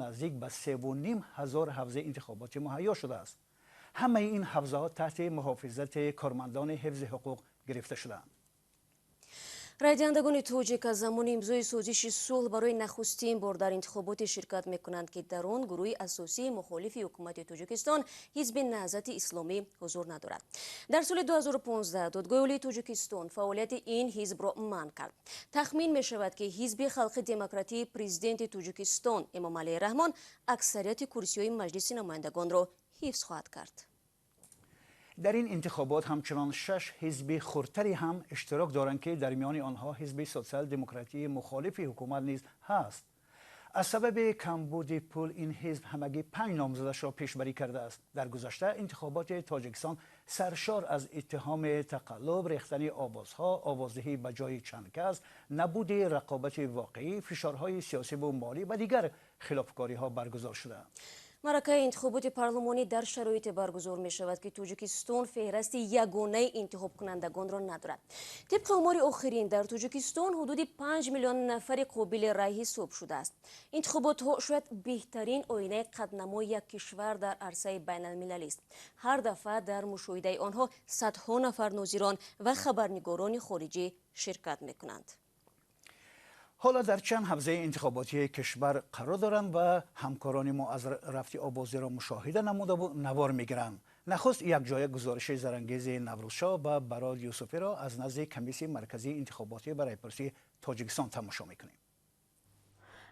نزدیک به 3,500 حوزه انتخاباتی مهیا شده است. همه این حوزه ها تحت محافظت کارمندان حفظ حقوق گرفته شدند. رایدهندگان توجیک از زمان امضای سازش صلح برای نخستین بار در انتخابات شرکت میکنند که در آن گروه اساسی مخالف حکومت تاجیکستان حزب نهضت اسلامی حضور ندارد. در سال 2015 دادگاه عالی تاجیکستان فعالیت این حزب را منع کرد. تخمین می شود که حزب خلق دموکراتی پرزیدنت تاجیکستان امام علی رحمان اکثریت کرسی‌های مجلس نمایندگان را حفظ خواهد کرد. در این انتخابات همچنان 6 حزب خردتری هم اشتراک دارند که در میان آنها حزب سوسیال دموکراتی مخالف حکومت نیز هست. از سبب کمبود پول این حزب همگی 5 نامزدش را پیشبری کرده است. در گذشته انتخابات تاجیکستان سرشار از اتهام تقلب، ریختن آوازها، آوازدهی به جای چند کس، نبود رقابت واقعی، فشارهای سیاسی و مالی و دیگر خلافکاری‌ها برگزار شده. معرکه انتخابات پارلمانی در شرایط برگزار می شود که تاجیکستان فهرست یگانه انتخاب کنندگان را ندارد. طبق آمار آخرین در تاجیکستان حدود 5 میلیون نفر قابل رأی حساب شده است. انتخابات ها شاید بهترین آینه قدنمای یک کشور در عرصه بین المللی است. هر دفعه در مشاهده آنها صدها نفر ناظران و خبرنگاران خارجی شرکت می کنند. حالا در چند حوزه انتخاباتی کشور قرار دارند و همکاران ما از رفت آوازی را مشاهده نموده و نوار میگیرند. نخست یک جای گزارش زرانگیز نوروزشاه و براد یوسفی را از نزد کمیسیون مرکزی انتخاباتی برای پرسی تاجیکستان تماشا میکنیم.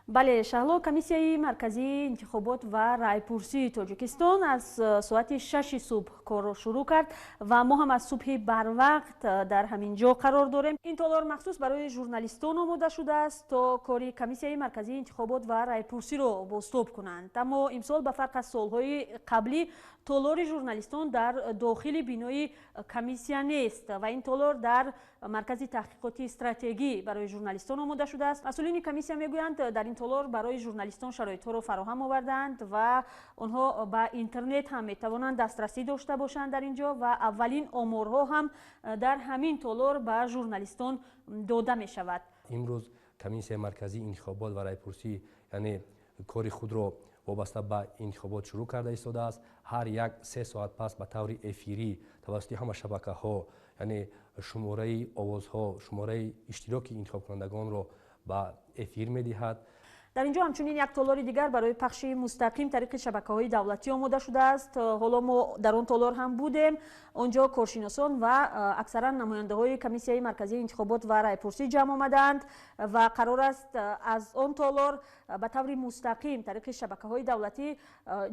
بله، شهلا کمیسیای مرکزی انتخابات و رایپرسی تاجیکستان از ساعت 6 صبح کار شروع کرد و ما هم از صبح بر وقت در همین جا قرار داریم. این تالار مخصوص برای ژورنالیستان آماده شده است تا کاری کمیسیای مرکزی انتخابات و رایپرسی را بازتاب کنند. اما امسال به فرق از سالهای قبلی تالار ژورنالیستان در داخل بینای کمیسیا نیست و این تالار در مرکز تحقیقاتی استراتژی برای ژورنالیستان آماده شده است. مسئولین کمیسیا میگویند در این تالار برای ژورنالیستان شرایط را فراهم آوردند و آنها به اینترنت هم میتوانند دسترسی داشته باشند در اینجا و اولین آمارها هم در همین تالار به ژورنالیستان داده می شود. امروز کمیسیای مرکزی انتخابات و رایپرسی یعنی کاری خود را وابسته به انتخابات شروع کرده ایستاده است. هر یک 3 ساعت پس به طور افیری توسط همه شبکه ها یعنی شماره آوازها، شماره اشتراک انتخاب کنندگان را به افیر می دهد. در اینجا همچنین یک تالار دیگر برای پخش مستقیم طریق شبکه‌های دولتی آماده شده است. حالا ما در آن تالار هم بودیم. آنجا کارشناسان و اکثرا نماینده‌های کمیسیای مرکزی انتخابات و رایپرسی جمع آمدند و قرار است از آن تالار به طور مستقیم طریق شبکه‌های دولتی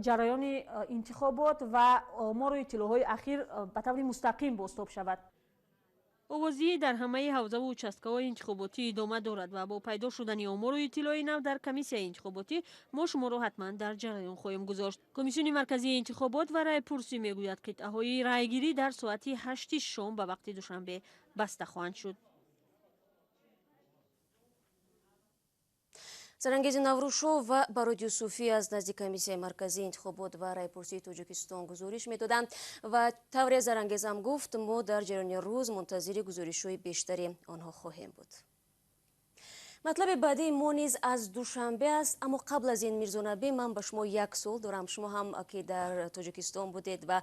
جریان انتخابات و آمار و اطلاعات اخیر به طور مستقیم بازتاب شود. آوازی در همه حوزه و участкه‌های انتخاباتی ادامه دارد و با پیدا شدن آمار و اطلاعات نو در کمیسیای انتخاباتی ما شما را حتما در جریان خواهیم گذاشت. کمیسیون مرکزی انتخابات و رایپرسی میگوید که قطعه‌های رایگیری در ساعت 8 شام به وقت دوشنبه بسته خواهند شد. زرانگیز نوروزشاه و براد یوسفی از نزد کمیسیای مرکزی انتخابات و رایپرسی تاجیکستان گزارش میدادند و طور زرانگیز هم گفت ما در جریان روز منتظر گزارش‌های بیشتری آنها خواهیم بود. مطلب بعدی ما نیز از دوشنبه است، اما قبل از این میرزانبی من به شما یک سوال دارم. شما هم که در تاجیکستان بودید و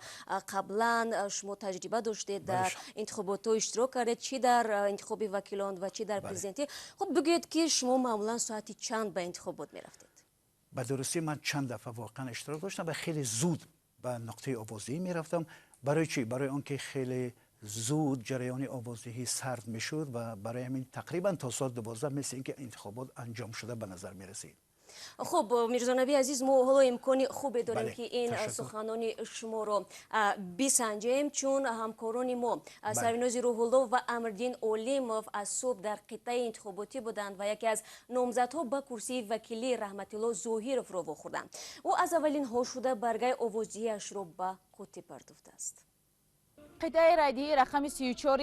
قبلا شما تجربه داشتید در انتخابات اشتراک کردید، چی در انتخاب وکیلان و چی در پرزیدنتی. خب بگویید که شما معمولا ساعتی چند به انتخابات میرفتید؟ به درستی من چند دفعه واقعا اشتراک داشتم و خیلی زود به نقطه آوازی میرفتم. برای چی؟ برای آنکه خیلی زود جریان آوازدهی سرد میشد و برای همین تقریبا تا ساعت 12 مثل اینکه انتخابات انجام شده به نظر می رسید. خب میرزانبی عزیز، ما حالا امکانی خوبی داریم که این سخنان شما رو بسنجیم، چون همکاران ما سریناز روح‌الله و امردین اولیموف از صبح در قطعه انتخاباتی بودند و یکی از نامزدها به کرسی وکیلی رحمت الله ظاهرов را واخوردند. او از اولین ها شده برگه آوازدهی‌اش را به قوطی پرداخته است. قطعه رایدهی رقم 34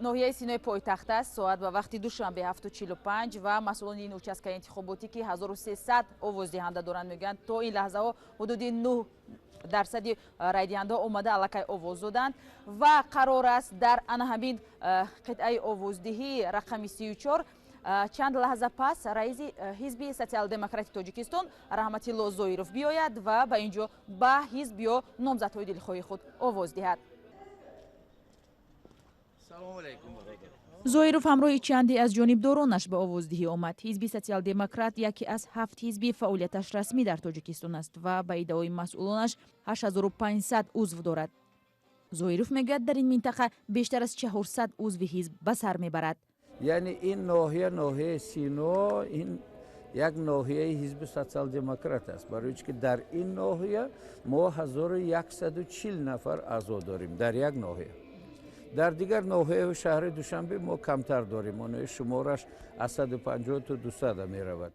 ناحیه سینای پایتخت است. ساعت به وقت دوشنبه 7:45 و مسئولان این участка انتخاباتی که 1300 آوازدهنده دارند میگن تا این لحظه ها حدود 9% رایدهنده اومده الکی آواز دادند و قرار است در همین قطعه آوازدهی رقم 34 чанд лаҳза пас раиси ҳизби социал-демократии тоҷикистон раҳматилло зоиров биёяд ва ба инҷо ба ҳизб ё номзадҳои дилхоҳи худ овоз диҳад. зоиров ҳамроҳи чанде аз ҷонибдоронаш ба овоздиҳӣ омад. ҳизби социал-демократ яке аз 7 ҳизби фаъолияташ расмӣ дар тоҷикистон аст ва ба иддаои масъулонаш 8500 узв дорад. зоиров мегӯяд дар ин минтақа бештар аз 400 узви ҳизб ба сар мебарад. яъне ин ноҳияи сино ин як ноҳияи ҳизби социал-демократ аст, барои ки дар ин ноҳия мо 1140 нафар аъзо дорем дар як ноҳия. дар дигар ноҳияи шаҳри душанбе мо камтар дорем, онои шумораш аз 150 то 200 меравад.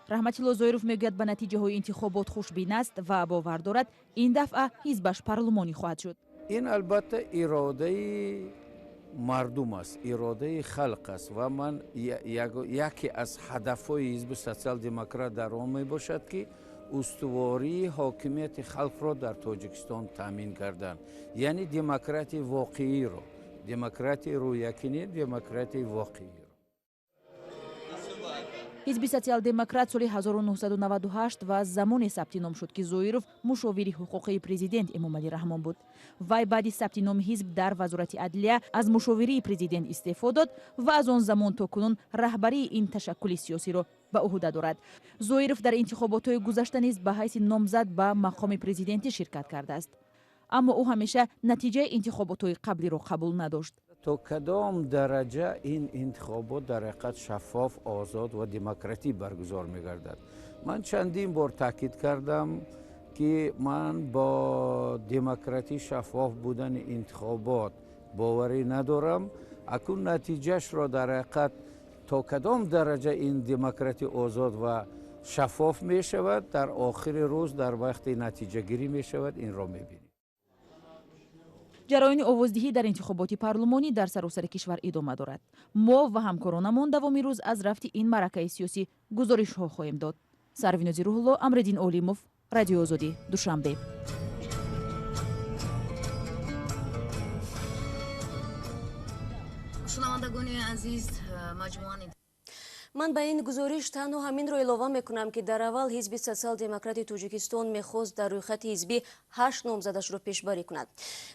раҳматилло зоиров мегӯяд ба натиҷаҳои интихобот хушбин аст ва бовар дорад ин дафъа ҳизбаш парлумонӣ хоҳад шуд. ин албатта иродаи мардум аст, иродаи халқ аст ва ман яке аз ҳадафҳои ҳизби социал-демократ дар он мебошад ки устувории ҳокимияти халқро дар тоҷикистон таъмин кардан, яъни демократияи воқеиро, демократияи рӯякинӣ, демократияи воқеиро. ҳизби социал-демократ соли 1998 ва замоне сабти ном шуд ки зоиров мушовири ҳуқуқии президент эмомалӣ раҳмон буд. вай баъди сабти номи ҳизб дар вазорати адлия аз мушовирии президент истеъфо дод ва аз он замон то кунун раҳбарии ин ташаккули сиёсиро ба уҳда дорад. зоиров дар интихоботҳои гузашта низ ба ҳайси номзад ба мақоми президентӣ ширкат кардааст. аммо ӯ ҳамеша натиҷаи интихоботҳои қаблиро қабул надошт. то кадом дараҷа ин интихобот дар ҳақиқат шаффоф, озод ва демократӣ баргузор мегардад. ман чандин бор таъкид кардам ки ман бо демократӣ шаффоф будани интихобот боварӣ надорам. акун натиҷаашро дар ҳақиқат то кадом дараҷа ин демократӣ озод ва шаффоф мешавад, дар охири рӯз дар вақти натиҷагирӣ мешавад, инро мебинем. ҷароини овоздиҳӣ дар интихоботи парлумонӣ дар саросари кишвар идома дорад. мо ва ҳамкоронамон давоми рӯз аз рафти ин маъракаи сиёсӣ гузоришҳо хоҳем дод. сарвинози рӯҳулло, амриддин олимов, радиои озодӣ, душанбе. шунавандагони азиз, маҷмӯан ман ба ин гузориш танҳо ҳаминро илова мекунам ки дар аввал ҳизби социал-демократии тоҷикистон мехост дар рӯйхати ҳизбӣ 8 номзадашро пешбарӣ кунад.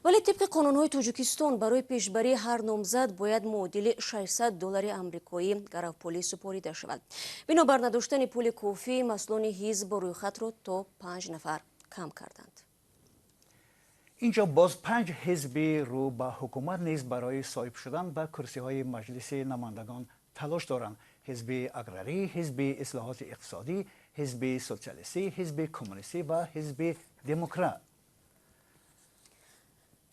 вале тибқи қонунҳои тоҷикистон барои пешбарии ҳар номзад бояд муодили $600 амрикоӣ гаравполӣ супорида шавад. бинобар надоштани пули кофӣ масъулони ҳизб бо рӯйхатро то 5 нафар кам карданд. اینجا باز 5 حزبی رو به حکومت نیز برای صاحب شدن به کرسی‌های مجلس نمایندگان تلاش دارند. حزب اگراری، حزب اصلاحات اقتصادی، حزب سوسیالیستی، حزب کمونیستی و حزب دموکرات.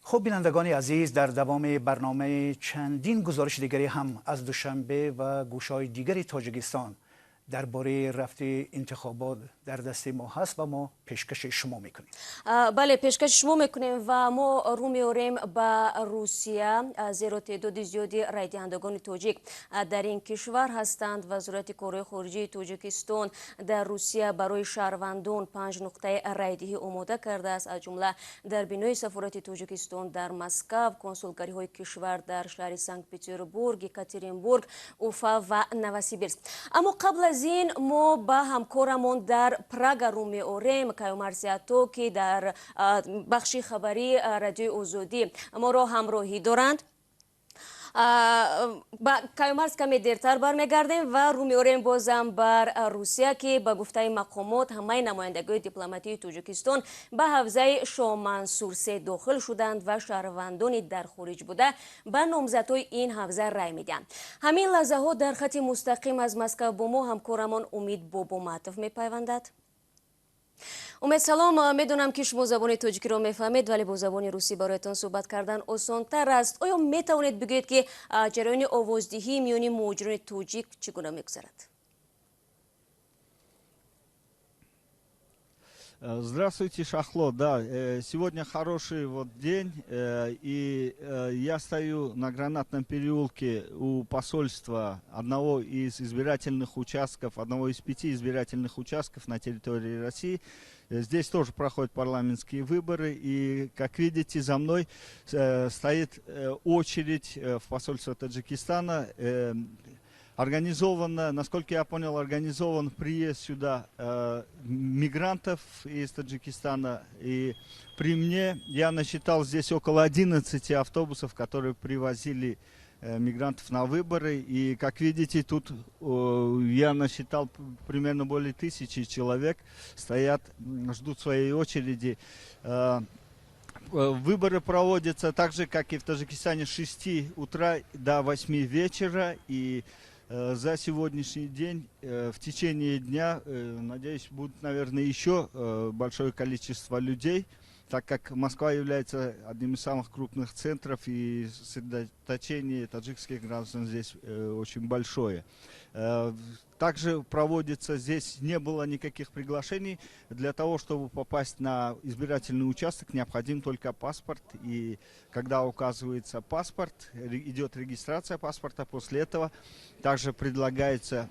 خب بینندگان عزیز، در دوام برنامه چندین گزارش دیگری هم از دوشنبه و گوشه‌های دیگری تاجیکستان درباره رفت انتخابات در دست ما هست و ما پیشکش شما میکنیم. بله، پیشکش شما میکنیم و ما رو میاریم به روسیه، زیرا تعداد زیادی رای دهندگان تاجیک در این کشور هستند. وزارت کارهای خارجه تاجیکستان در روسیه برای شهروندان 5 نقطه رای دهی آماده کرده است، از جمله در بینای سفارت تاجیکستان در مسکو، کنسولگری های کشور در شهر سنت پترزبورگ، یکاترینبورگ، اوفا و نوسیبیرسک. اما قبل از این ما با همکارمون در پراگ رو می‌آوریم کیومرزیاتو که در بخش خبری رادیوی آزادی ما را همراهی دارند. با کیومرز کمی دیرتر برمیگردیم و رو می‌آوریم بازم بر روسیه که با گفته مقامات همه نمایندگان دیپلماتی تاجیکستان به حوزه شاه منصور 3 داخل شدند و شهروندانی در خارج بوده به نامزدهای این حوزه رای میدهند. همین لحظه ها در خط مستقیم از مسکو با ما همکارمان امید باباماتوف میپیوندد. امید سلام، میدونم که شما زبان تاجیکی رو میفهمید ولی با زبان روسی برایتان صحبت کردن آسان‌تر است. آیا میتوانید بگویید که جریان آوازدهی میان مهاجران تاجیک چگونه میگذرد؟ Здравствуйте, Шахло. Да, сегодня хороший день, и я стою на Гранатном переулке у посольства одного из избирательных участков, одного из 5 избирательных участков на территории России. Здесь тоже проходят парламентские выборы, и, как видите, за мной стоит очередь в посольство Таджикистана. Организовано, насколько я понял, организован приезд сюда мигрантов из Таджикистана. И при мне я насчитал здесь около 11 автобусов, которые привозили мигрантов на выборы. И, как видите, тут я насчитал примерно более 1000 человек, стоят, ждут своей очереди. Выборы проводятся так же, как и в Таджикистане, с 6 утра до 8 вечера. И за сегодняшний день, в течение дня, надеюсь, будет, наверное, еще большое количество людей, так как Москва является одним из самых крупных центров, и сосредоточение таджикских граждан здесь очень большое. Также проводится, здесь не было никаких приглашений. Для того, чтобы попасть на избирательный участок, необходим только паспорт. И когда указывается паспорт, идет регистрация паспорта. После этого также предлагается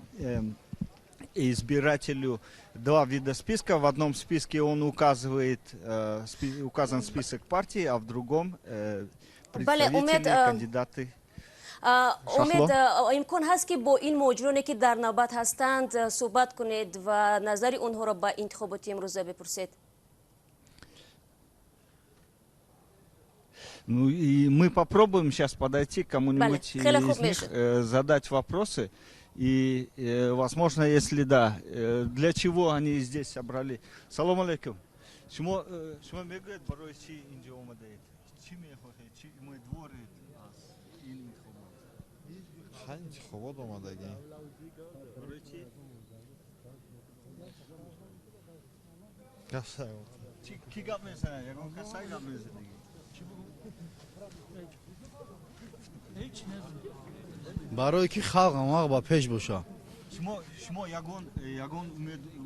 избирателю 2 вида списка. В одном списке он указан список партии, а в другом представители, кандидаты. امید امکان هست که با این مجرمانی که در نوبت هستند صحبت کنید و نظر اونها را به انتخابات امروز بپرسید. Ну и мы попробуем сейчас подойти к кому-нибудь из них, задать вопросы. И, возможно, если да, для чего они здесь собрали. Салам алейкум. Шумо мегует баройчи инджа омадает. Чи мехохе, чи мой дворы аз ин انتخابات آمدگی کی گپ میزنه یگون کسایی گپ میزنه برای کی خلق هم با پیش باشه شما یگون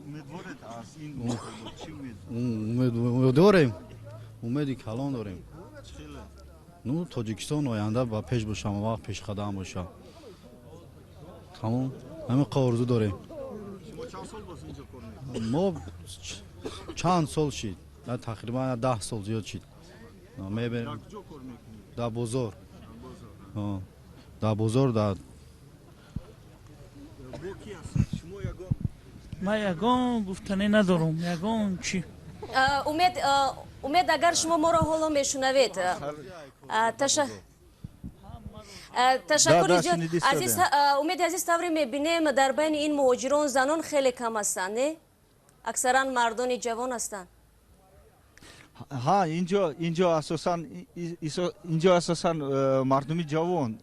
امیدوارید از این چی امید داریم امیدی کلان داریم نو تاجیکستان آینده با پیش باشه وقت پیش قدم باشه تمام همه قارزو داریم ما چند سال شد تقریبا 10 سال زیاد شد میبریم در بازار در بازار در ما یگان گفتنی ندارم یگان چی امید اگر شما ما را حالا میشنوید تشکر زیاد. امید عزیز طوری میبینیم در بین این مهاجران زنان خیلی کم هستند نه؟ اکثرا مردان جوان هستند. ها اینجا اساساً مردمی جوان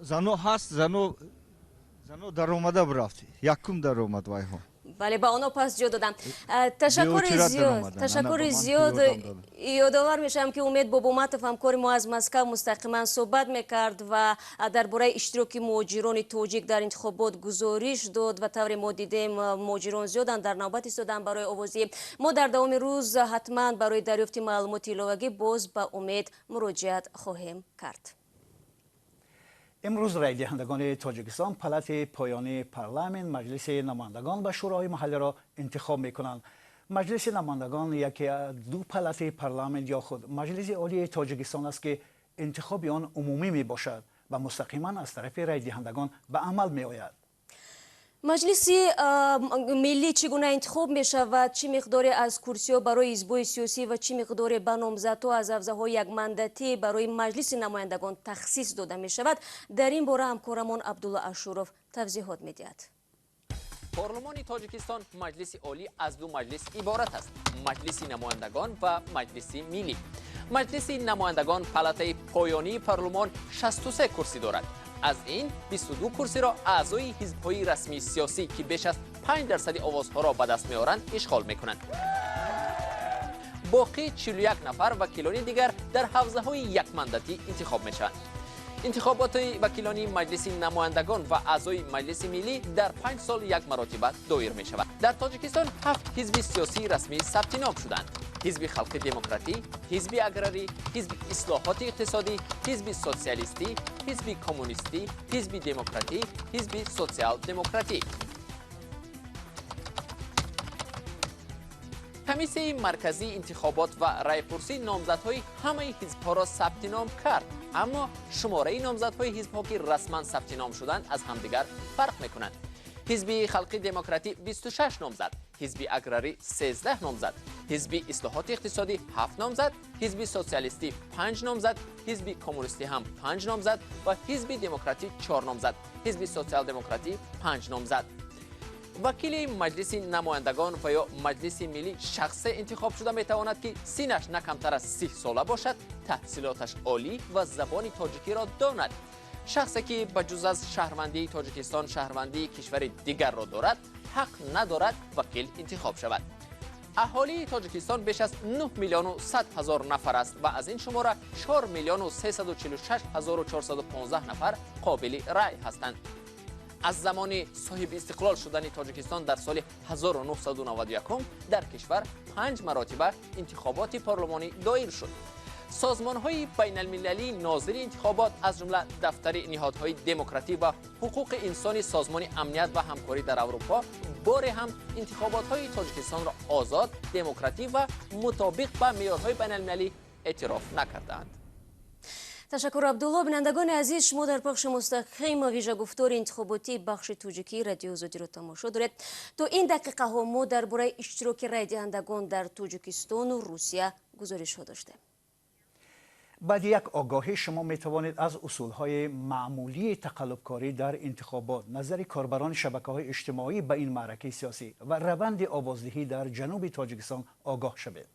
زنو هست زنو در اومده برفت یکم در اومد وایها بله با آنها پس جا دادم. تشکر زیاد یادآور میشم که امید با بومت همکار ما از مسکو مستقیما صحبت میکرد و درباره اشتراک مهاجران تاجیک در انتخابات گزارش داد و طور ما دیدیم مهاجران زیادن در نوبت ایستادن برای آوازی. ما در دوام روز حتما برای دریافت معلومات علاوه‌ای باز به امید مراجعت خواهیم کرد. امروز رای دهندگان تاجیکستان پلات پایانی پارلمان مجلس نمایندگان و شورای محلی را انتخاب میکنند. مجلس نمایندگان یکی از 2 پلات پارلمان یا خود مجلس عالی تاجیکستان است که انتخاب آن عمومی می باشد و مستقیما از طرف رای دهندگان به عمل می آید. مجلس ملی چگونه انتخاب می شود؟ چی مقداری از کرسی‌ها برای حزب‌های سیاسی و چی مقداری به نامزدها از حوزه‌های یک مندتی برای مجلس نمایندگان تخصیص داده می شود؟ در این باره همکارمان عبدالله اشورов توضیحات می دهد. پارلمان تاجیکستان مجلس عالی از 2 مجلس عبارت است: مجلس نمایندگان و مجلس ملی. مجلس نمایندگان پلات پایانی پارلمان 63 کرسی دارد. از این 22 کرسی را اعضای حزب‌های رسمی سیاسی که بیش از 5% آوازها را به دست می‌آورند اشغال می‌کنند. باقی 41 نفر وکیلان دیگر در حوزه‌های یک مندتی انتخاب می‌شوند. انتخابات وکیلانی مجلس نمایندگان و اعضای مجلس ملی در 5 سال یک مرتبه دایر می شود. در تاجیکستان 7 حزب سیاسی رسمی ثبت نام شدند. حزب خلق دموکراتی، حزب اگراری، حزب اصلاحات اقتصادی، حزب سوسیالیستی، حزب کمونیستی، حزب دموکراتی، حزب سوسیال دموکراتی. کمیسیه مرکزی انتخابات و رایپرسی نامزدهای همه حزب‌ها را ثبت نام کرد، اما شماره نامزدهای حزب‌ها که رسما ثبت نام شدند از همدیگر فرق می‌کنند. حزب خلق دموکراتی 26 نامزد، حزب اگراری 13 نامزد، حزب اصلاحات اقتصادی 7 نامزد، حزب سوسیالیستی 5 نامزد، حزب کمونیستی هم 5 نامزد و حزب دموکراتی 4 نامزد، حزب سوسیال دموکراتی 5 نامزد. وکیل مجلس نمایندگان و یا مجلس ملی شخص انتخاب شده میتواند که سنش نه کمتر از 30 ساله باشد، تحصیلاتش عالی و زبان تاجیکی را داند. شخصی که بجز از شهروندی تاجیکستان شهروندی کشور دیگر را دارد، حق ندارد وکیل انتخاب شود. اهالی تاجیکستان بیش از 9 میلیون و 100 هزار نفر است و از این شماره 4 میلیون و 346 هزار و 415 نفر قابل رأی هستند. از زمان صاحب استقلال شدن تاجیکستان در سال 1991 در کشور 5 مرتبه انتخابات پارلمانی دایر شد. سازمان‌های بین‌المللی ناظر انتخابات از جمله دفتر نهادهای دموکراتی و حقوق انسانی سازمان امنیت و همکاری در اروپا بار هم انتخابات‌های تاجیکستان را آزاد، دموکراتیک و مطابق با معیارهای بین‌المللی اعتراف نکردند. تشکر عبدالله. بینندگان عزیز، شما در بخش مستقیم ویژه گفتار انتخاباتی بخش توجیکی رادیو آزادی را تماشا دارید. تو این دقیقه ها ما درباره اشتراک رای دهندگان در توجیکستان و روسیه گزارش ها داشتیم. بعد یک آگاهی شما می توانید از اصولهای معمولی تقلبکاری در انتخابات، نظر کاربران شبکه‌های اجتماعی به این معرکه سیاسی و روند آوازدهی در جنوب تاجیکستان آگاه شوید.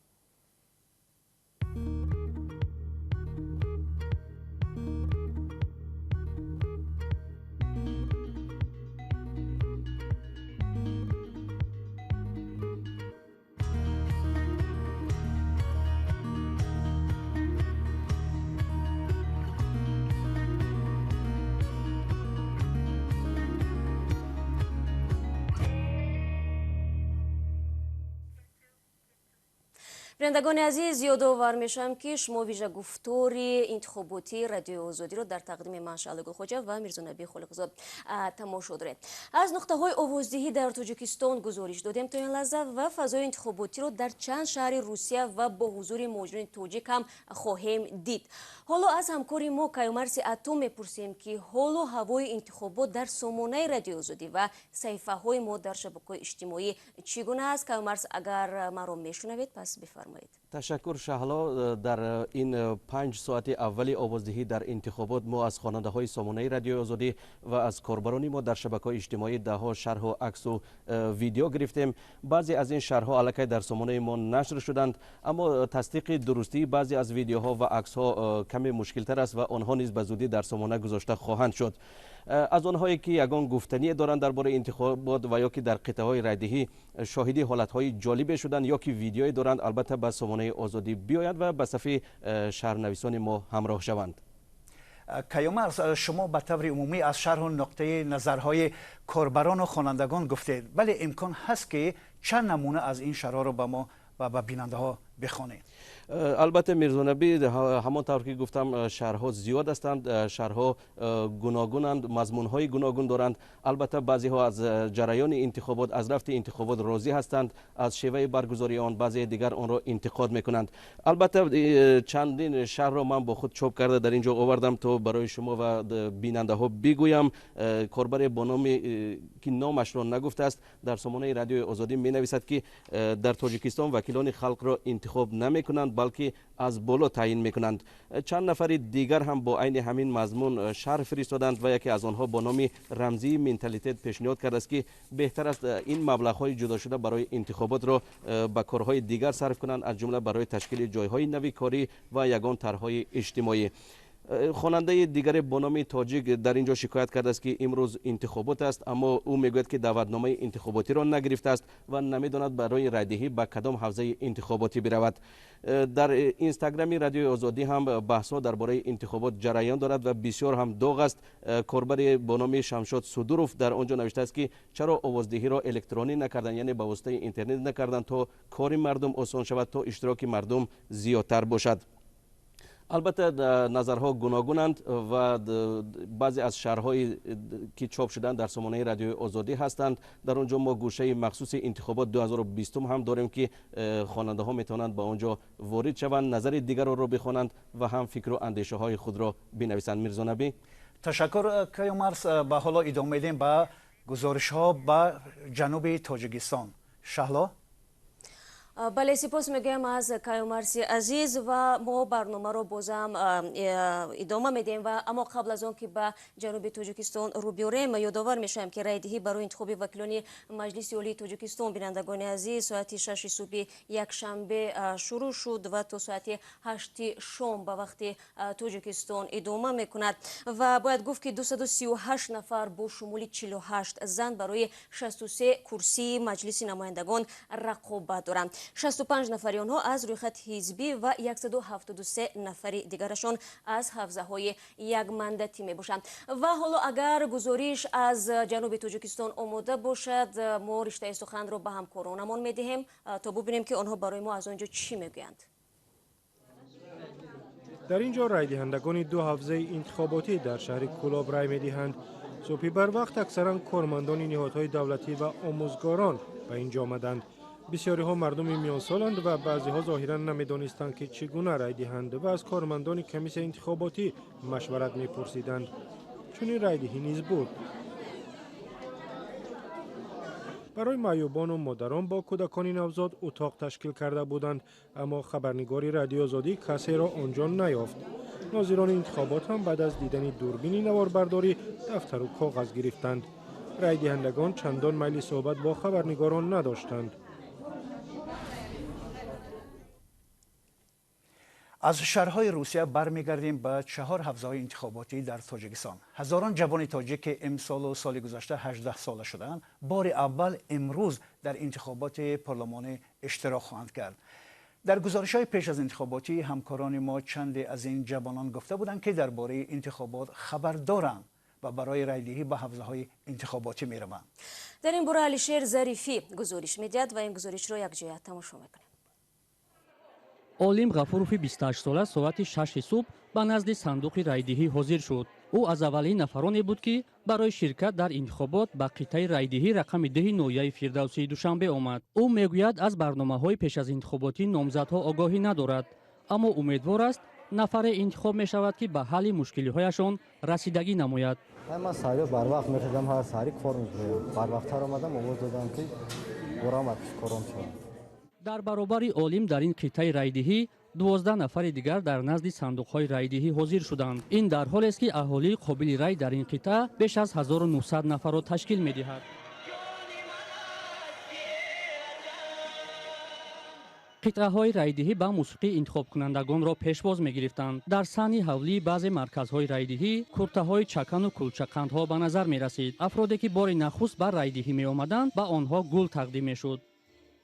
بینندگان عزیز، یادآور میشم که شما ویژه گفتار انتخاباتی رادیو آزادی رو در تقدیم من شعله گلخوجه و میرزا نبی خالقزاد تماشا دارید. از نقطه های آوازدهی در تاجیکستان گزارش دادیم تا این لحظه و فضای انتخاباتی رو در چند شهر روسیه و با حضور مجرمین تاجیک هم خواهیم دید. حالا از همکاری ما کیومرث اتم میپرسیم که حال و هوای انتخابات در سامانه رادیو آزادی و صفحه های ما در شبکه‌های اجتماعی چگونه است؟ کیومرث، اگر ما رو میشنوید پس بفرمایید. تشکر شهلا. در این 5 ساعت اولی آوازدهی در انتخابات ما از خواننده های سامانه رادیو آزادی و از کاربران ما در شبکه‌های اجتماعی ده‌ها شرح و عکس و ویدیو گرفتیم. بعضی از این شرح‌ها الکی در سامانه ما نشر شدند، اما تصدیق درستی بعضی از ویدیوها و عکس‌ها کمی مشکل‌تر است و آنها نیز به زودی در سامانه گذاشته خواهند شد. از آنهایی که یگان گفتنی دارند درباره انتخابات و یا که در قطعه‌های رایدهی شاهدی حالت‌های جالب شدند یا که ویدیویی دارند، البته به سامانه آزادی بیاید و به صفحه شهرنویسان ما همراه شوند. کیومرث، شما به طور عمومی از شرح و نقطه نظرهای کاربران و خوانندگان گفتید، ولی امکان هست که چند نمونه از این شرح را به ما و به بیننده ها بخوانید؟ البته میرزا نبی، همانطور که گفتم شهرها زیاد هستند، شهرها گوناگونند، مضمونهای گوناگون دارند. البته بعضی ها از جریان انتخابات، از رفت انتخابات راضی هستند، از شیوه برگزاری آن بعضی دیگر آن را انتقاد میکنند. البته چندین شهر را من با خود چاپ کرده در اینجا آوردم تا برای شما و بیننده ها بگویم. کاربر با نامی که نامش را نگفته است در سامانه رادیو آزادی می نویسد که در تاجیکستان وکیلان خلق را انتخاب نمی کنند بلکه از بالا تعیین می کنند. چند نفر دیگر هم با عین همین مضمون شرح فرستادند و یکی از آنها با نام رمزی منتالیته پیشنهاد کرده است که بهتر است این مبلغ های جدا شده برای انتخابات را به کارهای دیگر صرف کنند، از جمله برای تشکیل جایهای نوی کاری و یگان طرحهای اجتماعی. خواننده دیگر با نام تاجیک در اینجا شکایت کرده است که امروز انتخابات است، اما او میگوید که دعوتنامه انتخاباتی را نگرفته است و نمیداند برای رای دهی به کدام حوزه انتخاباتی برود. در اینستاگرامی رادیو آزادی هم بحث‌ها درباره انتخابات جریان دارد و بسیار هم داغ است. کاربر با نام شمشاد صدوروف در آنجا نوشته است که چرا آوازدهی را الکترونی نکردن، یعنی به واسطه اینترنت نکردن تا کار مردم آسان شود، تا اشتراک مردم زیادتر باشد. البته نظرها گوناگونند و بعضی از شهرهایی که چاپ شدن در سامانه رادیو آزادی هستند. در اونجا ما گوشه مخصوص انتخابات 2020 هم داریم که خواننده ها میتونند با اونجا وارد شوند، نظر دیگر را بخوانند و هم فکر و اندیشه های خود را بنویسند. میرزا نبی، تشکر کیومرس. به حالا ادامه میدیم با گزارش ها به جنوب تاجیکستان. شهلا. بله، سپاس میگم از کیومرسی عزیز و ما برنامه رو بازم ادامه میدیم و اما قبل از آن که به جنوب تاجیکستان رو بیاریم یادآور میشم که رای دهی برای انتخاب وکیلان مجلس عالی تاجیکستان بینندگان عزیز ساعت 6 صبح یک شنبه شروع شد و تا ساعت 8 شام به وقت تاجیکستان ادامه میکند و باید گفت که 238 نفر با شمول 48 زن برای 63 کرسی مجلس نمایندگان رقابت دارند. 65 نفری آنها از روی خط حزبی و 173 نفری دیگرشان از حوزه های یک مندتی می باشند. و حالا اگر گزارش از جنوب تاجیکستان آماده باشد ما رشته سخن را به همکارانمان می دهیم تا ببینیم که آنها برای ما از آنجا چی میگویند. در اینجا رای دهندگان دو حوزه انتخاباتی در شهر کولاب رای می دهند. صبح بر وقت اکثرا کارمندان نهادهای دولتی و آموزگاران به اینجا آمدند. بسیاری ها مردم میان سالند و بعضی ها ظاهرا نمیدانستند که چگونه رای دهند و از کارمندان کمیسیون انتخاباتی مشورت میپرسیدند. چنین رای دهی نیز بود. برای معیوبان و مادران با کودکان نوزاد اتاق تشکیل کرده بودند، اما خبرنگاری رادیو آزادی کسی را آنجا نیافت. ناظران انتخابات هم بعد از دیدن دوربین نواربرداری دفتر و کاغذ گرفتند. رای دهندگان چندان میل صحبت با خبرنگاران نداشتند. از شهرهای روسیه برمیگردیم به 4 حوزه انتخاباتی در تاجیکستان. هزاران جوان تاجیک امسال و سال گذشته 18 ساله شدند بار اول امروز در انتخابات پارلمان اشتراک خواهند کرد. در گزارش‌های پیش از انتخاباتی همکاران ما چند از این جوانان گفته بودند که درباره انتخابات خبر دارند و برای رایدهی به حوزه‌های انتخاباتی می‌روند. در این باره علیشیر ظریفی گزارش می‌دهد و این گزارش را یک جهت تماشا می‌کنیم. олим ғафурови 28 сола соати 6 субҳ ба назди сандуқи райдиҳӣ ҳозир шуд. ӯ аз аввалин нафароне буд ки барои ширкат дар интихобот ба қитъаи райдиҳӣ рақами 10 ноҳияи фирдавсии душанбе омад. ӯ мегӯяд аз барномаҳои пеш аз интихоботӣ номзадҳо огоҳӣ надорад, аммо умедвор аст нафаре интихоб мешавад ки ба ҳалли мушкилиҳояшон расидагӣ намояд. ман сайро барвақт мешудам, ҳар сари кор мекунам. Барвақттар омадам, овоз додам ки борамад кором шавам. дар баробари олим дар ин қитъаи райдиҳӣ 12 нафари дигар дар назди сандуқҳои райдиҳӣ ҳозир шуданд. ин дар ҳолест ки аҳолии қобили рай дар ин қитъа беш аз 1900 нафарро ташкил медиҳад. қитъаҳои райдиҳӣ ба мусиқии интихобкунандагонро пешвоз мегирифтанд. дар саҳни ҳавлии баъзе марказҳои райдиҳӣ куртаҳои чакану кулчақандҳо ба назар мерасид. афроде ки бори нахуст ба райдиҳӣ меомаданд ба онҳо гул тақдим мешуд.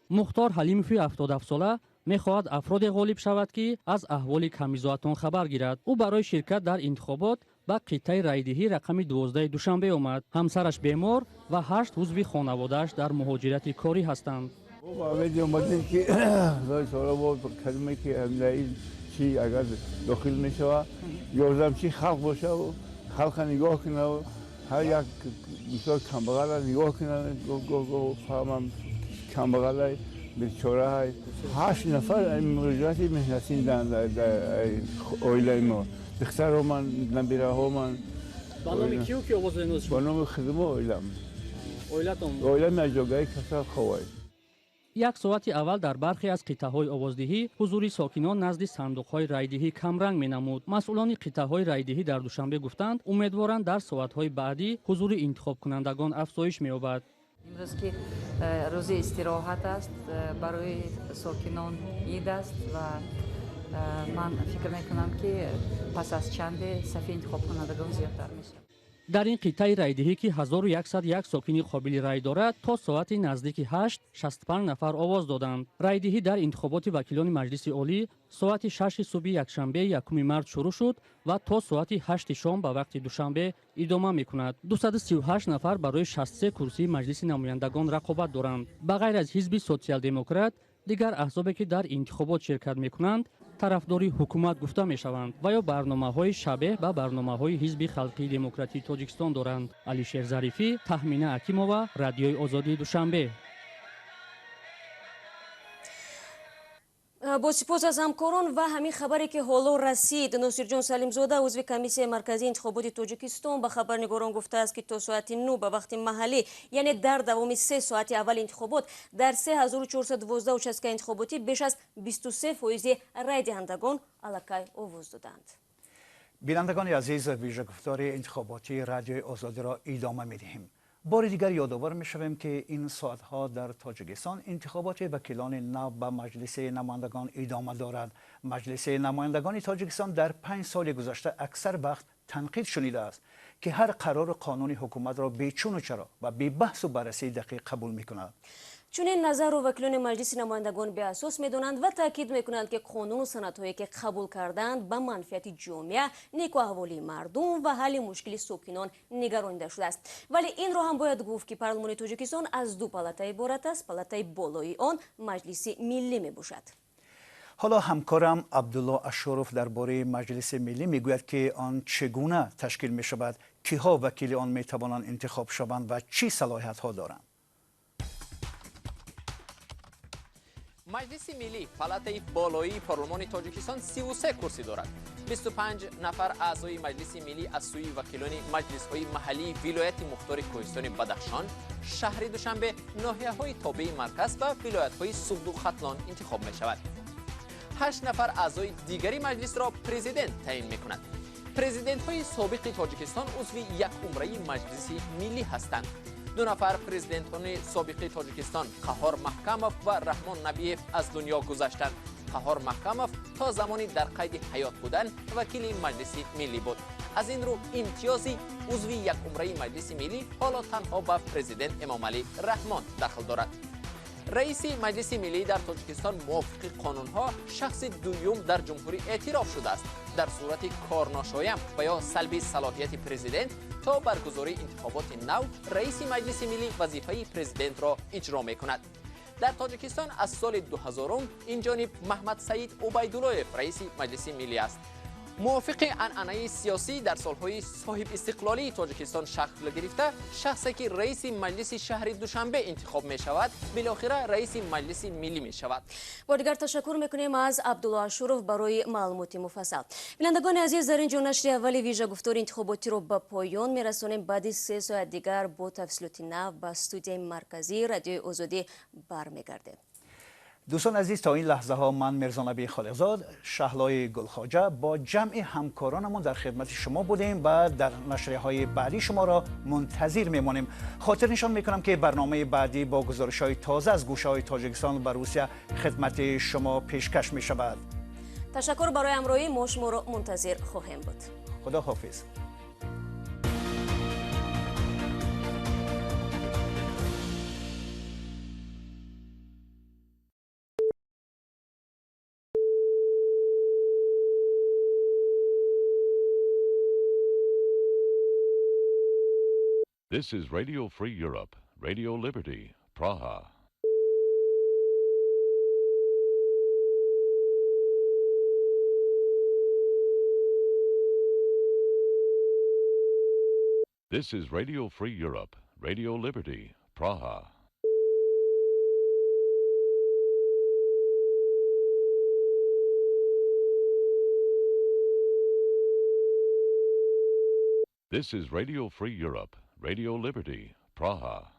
мухтор ҳалимови 77 сола мехоҳад афроде ғолиб шавад ки аз аҳволи камизоатон хабар гирад. ӯ барои ширкат дар интихобот ба қитъаи райдиҳӣ рақами 12 душанбе омад. ҳамсараш бемор ва 8 узви хонаводааш дар муҳоҷирати корӣ ҳастанд. داخل می شود یازم چی خلق باشه و خلق نگاه کنه و هر یک مثال کمبغل نگاه کنه فهمم کمبغل بیچاره های 8 نفر مهاجرت مهنتی در اویله ما دختر ها من نبیره ها من با نام کیو که آواز نوز شد؟ با نام خدمه اویلم اویلتون؟ اویلم از جاگه کسا خواه. як соати аввал дар бархе аз қитъаҳои овоздиҳӣ ҳузури сокинон назди сандуқҳои райдиҳӣ камранг менамуд. масъулони қитъаҳои райдиҳӣ дар душанбе гуфтанд умедворанд дар соатҳои баъдӣ ҳузури интихобкунандагон афзоиш меёбад. имрӯз ки рӯзи истироҳат аст барои сокинон ид аст ва من فکر میکنم که پس از چند صفحه انتخاب کنندگان زیادتر میشه. در این قطعه رایدهی که 1101 ساکن قابل رای دارد تا ساعت نزدیک 8 65 نفر آواز دادند. رایدهی در انتخابات وکیلان مجلس عالی ساعت 6 صبح یکشنبه یکم مارس شروع شد و تا ساعت 8 شام به وقت دوشنبه ادامه میکند. 238 نفر برای 63 کرسی مجلس نمایندگان رقابت دارند. به غیر از حزب سوسیال دموکرات دیگر احزابی که در انتخابات شرکت میکنند طرفداری حکومت گفته میشوند و یا برنامه‌های شبیه به برنامه‌های حزب خلقی دموکراتی تاجیکستان دارند. علیشیر ظریفی، تهمینه حکیمова، رادیوی آزادی دوشنبه. با سپاس از همکاران و همین خبری که حالا رسید. ناصرجان سلیمزاده عضو کمیسیه مرکزی انتخابات تاجیکستان به خبرنگاران گفته است که تا ساعت 9 به وقت محلی، یعنی در دوام 3 ساعت اول انتخابات، در 3412 участка انتخاباتی بیش از 23% رای دهندگان الکی آواز دادند. بینندگان عزیز، ویژه گفتار انتخاباتی رادیوی آزادی را ادامه می‌دهیم. بار دیگر یادآور می‌شویم که این ساعت‌ها در تاجیکستان انتخابات وکیلان نو به مجلس نمایندگان ادامه دارد. مجلس نمایندگان تاجیکستان در 5 سال گذشته اکثر وقت تنقید شنیده است که هر قرار قانونی حکومت را بیچون و چرا و بی بحث و بررسی دقیق قبول می‌کند. چون این نظر رو وکیلان مجلس نمایندگان به اساس می‌دانند و تاکید می‌کنند که قانون و سندهایی که قبول کردند به منفعت جامعه، نیک و احوال مردم و حل مشکل ساکنان نگرانیده شده است. ولی این رو هم باید گفت که پارلمان تاجیکستان از 2 پالata عبارت است. پالاتای بالایی آن مجلس ملی میباشد. حالا همکارم عبدالله اشرف درباره مجلس ملی میگوید که آن چگونه تشکیل می‌شود، کیها وکیل آن می‌توانند انتخاب شوند و چی صلاحیت‌ها دارند. مجلس ملی پالاتای بالایی پارلمان تاجیکستان 33 کرسی دارد. 25 نفر اعضای مجلس ملی از سوی وکیلان مجلس‌های محلی ولایت مختار کوهستان بدخشان، شهر دوشنبه، ناحیه‌های تابع مرکز و ولایت‌های سوگد و ختلان انتخاب می‌شود. 8 نفر اعضای دیگری مجلس را پرزیدنت تعیین می‌کند. پرزیدنت‌های سابق تاجیکستان عضو یک عمره مجلس ملی هستند. 2 نفر پرزیدنتان سابق تاجیکستان، قهار محکموف و رحمان نبیف از دنیا گذشتند. قهار محکموف تا زمانی در قید حیات بودن وکیل مجلس ملی بود. از این رو امتیازی عضو یک عمره مجلس ملی حالا تنها به پرزیدنت امام علی رحمان دخل دارد. رئیس مجلس ملی در تاجیکستان موافق قانونها شخص دوم در جمهوری اعتراف شده است. در صورت کارناشایم و یا سلب صلاحیت پرزیدنت تا برگزاری انتخابات نو، رئیس مجلس ملی وظیفه پرزیدنت را اجرا می کند. در تاجیکستان از سال 2000 این جانب محمد سعید عبیدالله‌اف رئیس مجلس ملی است. موافق عنعنه سیاسی در سالهای صاحب استقلالی تاجیکستان شکل گرفته، شخصی که رئیس مجلس شهر دوشنبه انتخاب می شود بالاخره رئیس مجلس ملی می شود. با دیگر تشکر میکنیم از عبدالله اشرف برای معلومات مفصل. بینندگان عزیز، در اینجا نشر اول ویژه گفتار انتخاباتی رو به پایان میرسونیم. بعد 3 ساعت دیگر با تفصیلات نو به استودیوی مرکزی رادیوی آزادی برمیگردیم. دوستان عزیز، تا این لحظه ها من مرزانبی خالقزاد، شهلای گلخواجه با جمع همکارانمون در خدمت شما بودیم و در نشریه های بعدی شما را منتظر میمانیم. خاطر نشان میکنم که برنامه بعدی با گزارش های تازه از گوشه های تاجیکستان و روسیه خدمت شما پیشکش می شود. تشکر برای همراهی، ما شما را منتظر خواهیم بود. خدا حافظ. This is Radio Free Europe, Radio Liberty, Praha. This is Radio Free Europe, Radio Liberty, Praha. This is Radio Free Europe, Radio Liberty, Praha.